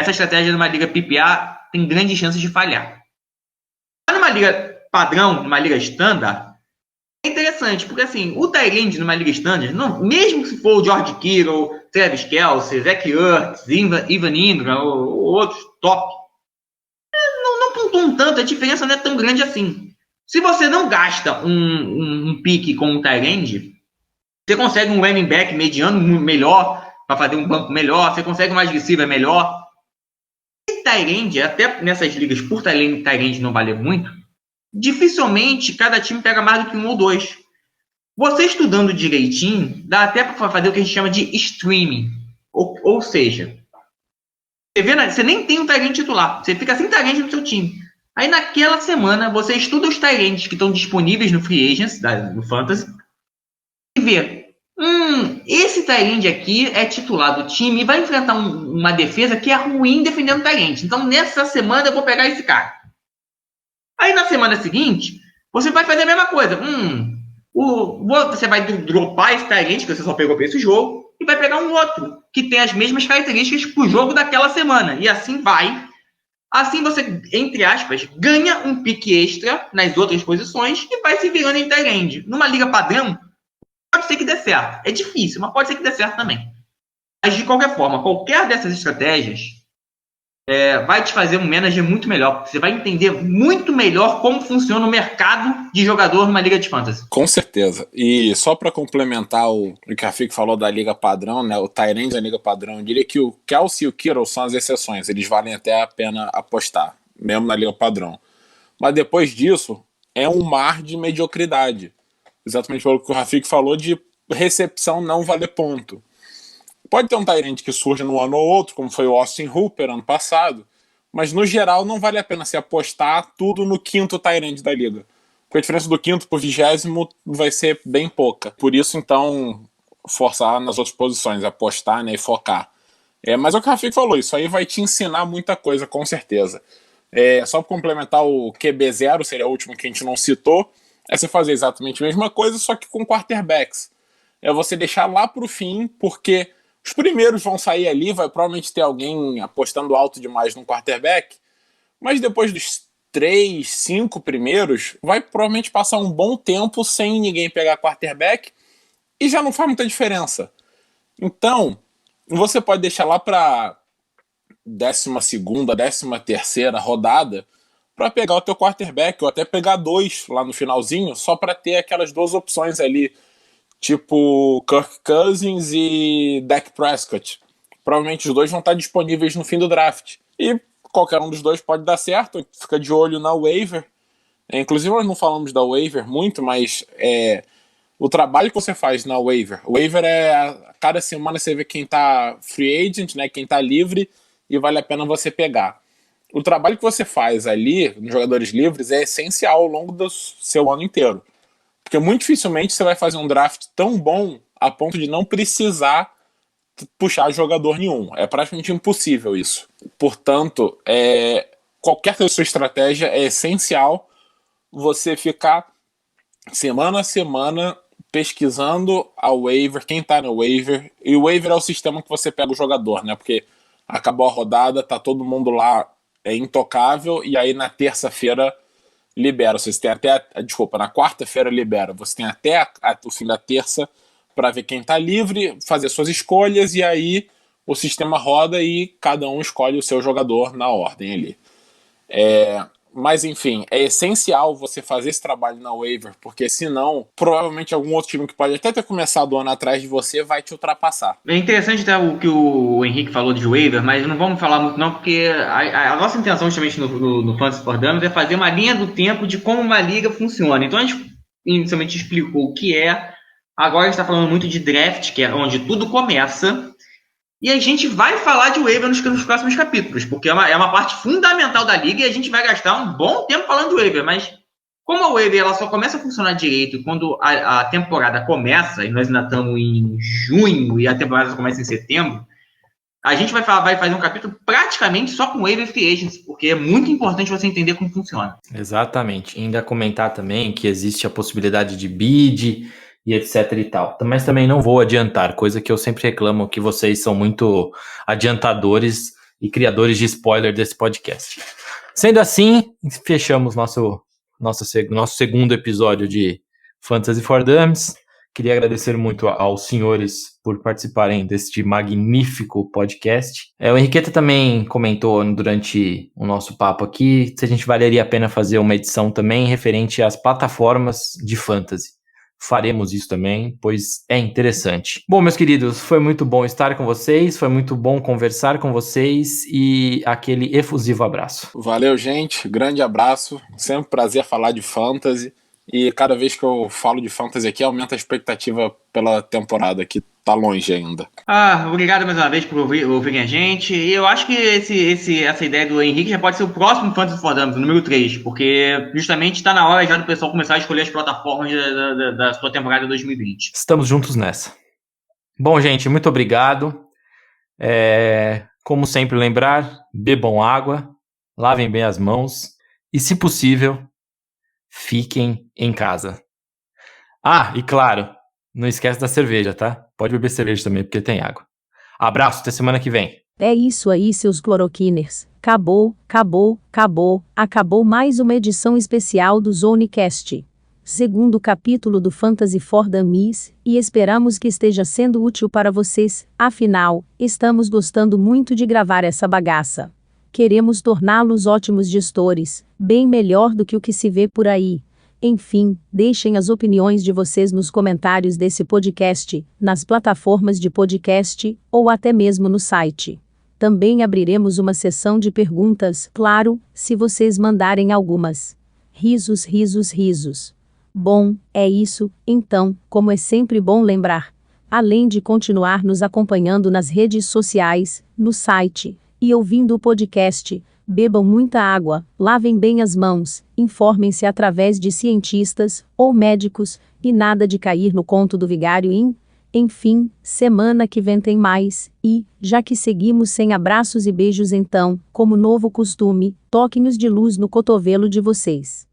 Essa estratégia numa liga PPR tem grandes chances de falhar. Mas numa liga padrão, numa liga standard, é interessante, porque assim, o tight end numa liga standard, mesmo se for o George Kittle, Travis Kelce, Zach Ertz, Evan Ingram ou outros top, não pontuam tanto, a diferença não é tão grande assim. Se você não gasta um pique com um tight end, você consegue um running back mediano melhor, para fazer um banco melhor, você consegue mais receiver melhor. E tight end, até nessas ligas por tight end não valer muito, dificilmente cada time pega mais do que um ou dois. Você estudando direitinho, dá até para fazer o que a gente chama de streaming. Ou seja, você nem tem um tight end titular, você fica sem tight end no seu time. Aí naquela semana você estuda os tight ends que estão disponíveis no Free Agents, no Fantasy, e vê, esse tight end aqui é titular do time e vai enfrentar uma defesa que é ruim defendendo o tight end. Então nessa semana eu vou pegar esse cara. Aí na semana seguinte, você vai fazer a mesma coisa. Você vai dropar esse tight end que você só pegou para esse jogo e vai pegar um outro que tem as mesmas características para o jogo daquela semana. E assim vai. Assim você, entre aspas, ganha um pique extra nas outras posições e vai se virando em tight end. Numa liga padrão, pode ser que dê certo. É difícil, mas pode ser que dê certo também. Mas de qualquer forma, qualquer dessas estratégias vai te fazer um manager muito melhor. Você vai entender muito melhor como funciona o mercado de jogador numa liga de fantasy. Com certeza. E só para complementar o que a Fico falou da liga padrão, né, o tight end da liga padrão, eu diria que o Kelce e o Kittle são as exceções. Eles valem até a pena apostar, mesmo na liga padrão. Mas depois disso, é um mar de mediocridade. Exatamente pelo que o Rafik falou de recepção não valer ponto. Pode ter um tight end que surge no ano ou outro, como foi o Austin Hooper ano passado, mas no geral não vale a pena se apostar tudo no quinto tight end da liga. Porque a diferença do quinto pro 20º vai ser bem pouca. Por isso, então, forçar nas outras posições, apostar, né, e focar. Mas é o que o Rafik falou, isso aí vai te ensinar muita coisa, com certeza. Só para complementar o QB0, seria o último que a gente não citou, é você fazer exatamente a mesma coisa, só que com quarterbacks. É você deixar lá pro fim, porque os primeiros vão sair ali, vai provavelmente ter alguém apostando alto demais no quarterback, mas depois dos 3, 5 primeiros, vai provavelmente passar um bom tempo sem ninguém pegar quarterback e já não faz muita diferença. Então, você pode deixar lá para 12ª, 13ª rodada para pegar o teu quarterback, ou até pegar 2 lá no finalzinho, só para ter aquelas 2 opções ali, tipo Kirk Cousins e Dak Prescott. Provavelmente os 2 vão estar disponíveis no fim do draft. E qualquer um dos 2 pode dar certo, fica de olho na waiver. Inclusive nós não falamos da waiver muito, mas o trabalho que você faz na waiver. Waiver cada semana você vê quem está free agent, né, quem está livre, e vale a pena você pegar. O trabalho que você faz ali, nos jogadores livres, é essencial ao longo do seu ano inteiro. Porque muito dificilmente você vai fazer um draft tão bom a ponto de não precisar puxar jogador nenhum. É praticamente impossível isso. Portanto, qualquer que seja a sua estratégia, é essencial você ficar semana a semana pesquisando a waiver, quem tá no waiver. E o waiver é o sistema que você pega o jogador, né? Porque acabou a rodada, tá todo mundo lá intocável, e aí na terça-feira libera. Você tem na quarta-feira libera. Você tem até o fim da terça para ver quem tá livre, fazer suas escolhas, e aí o sistema roda e cada um escolhe o seu jogador na ordem ali. Mas enfim, é essencial você fazer esse trabalho na waiver, porque senão, provavelmente algum outro time que pode até ter começado o ano atrás de você vai te ultrapassar. É interessante até o que o Henrique falou de waiver, mas não vamos falar muito não, porque a nossa intenção justamente no Fantasy for Dummies é fazer uma linha do tempo de como uma liga funciona. Então a gente inicialmente explicou o que é, agora a gente está falando muito de draft, que é onde tudo começa. E a gente vai falar de waiver nos próximos capítulos, porque é uma parte fundamental da liga e a gente vai gastar um bom tempo falando de waiver. Mas como a waiver ela só começa a funcionar direito quando a temporada começa, e nós ainda estamos em junho e a temporada começa em setembro, A gente vai fazer um capítulo praticamente só com Waiver Free Agents, porque é muito importante você entender como funciona. Exatamente. E ainda comentar também que existe a possibilidade de bid e etc e tal. Mas também não vou adiantar, coisa que eu sempre reclamo, que vocês são muito adiantadores e criadores de spoiler desse podcast. Sendo assim, fechamos nosso segundo episódio de Fantasy for Dummies. Queria agradecer muito aos senhores por participarem deste magnífico podcast. O Henriqueta também comentou durante o nosso papo aqui se a gente valeria a pena fazer uma edição também referente às plataformas de fantasy. Faremos isso também, pois é interessante. Bom, meus queridos, foi muito bom estar com vocês, foi muito bom conversar com vocês e aquele efusivo abraço. Valeu, gente. Grande abraço. Sempre um prazer falar de fantasy. E cada vez que eu falo de fantasy aqui, aumenta a expectativa pela temporada, que tá longe ainda. Obrigado mais uma vez por ouvirem a gente. E eu acho que essa ideia do Henrique já pode ser o próximo Fantasy for Dummies, o número 3, porque justamente está na hora já do pessoal começar a escolher as plataformas da sua temporada 2020. Estamos juntos nessa. Bom, gente, muito obrigado. Como sempre lembrar, bebam água, lavem bem as mãos e, se possível, fiquem em casa. E claro, não esquece da cerveja, tá? Pode beber cerveja também, porque tem água. Abraço, até semana que vem. É isso aí, seus cloroquiners. Acabou mais uma edição especial do Zonecast. Segundo capítulo do Fantasy for Dummies, e esperamos que esteja sendo útil para vocês, afinal, estamos gostando muito de gravar essa bagaça. Queremos torná-los ótimos gestores, bem melhor do que o que se vê por aí. Enfim, deixem as opiniões de vocês nos comentários desse podcast, nas plataformas de podcast, ou até mesmo no site. Também abriremos uma sessão de perguntas, claro, se vocês mandarem algumas. Risos, risos, risos. Bom, é isso, então, como é sempre bom lembrar. Além de continuar nos acompanhando nas redes sociais, no site, e ouvindo o podcast, bebam muita água, lavem bem as mãos, informem-se através de cientistas ou médicos, e nada de cair no conto do vigário. Enfim, semana que vem tem mais, e, já que seguimos sem abraços e beijos, então, como novo costume, toquem-os de luz no cotovelo de vocês.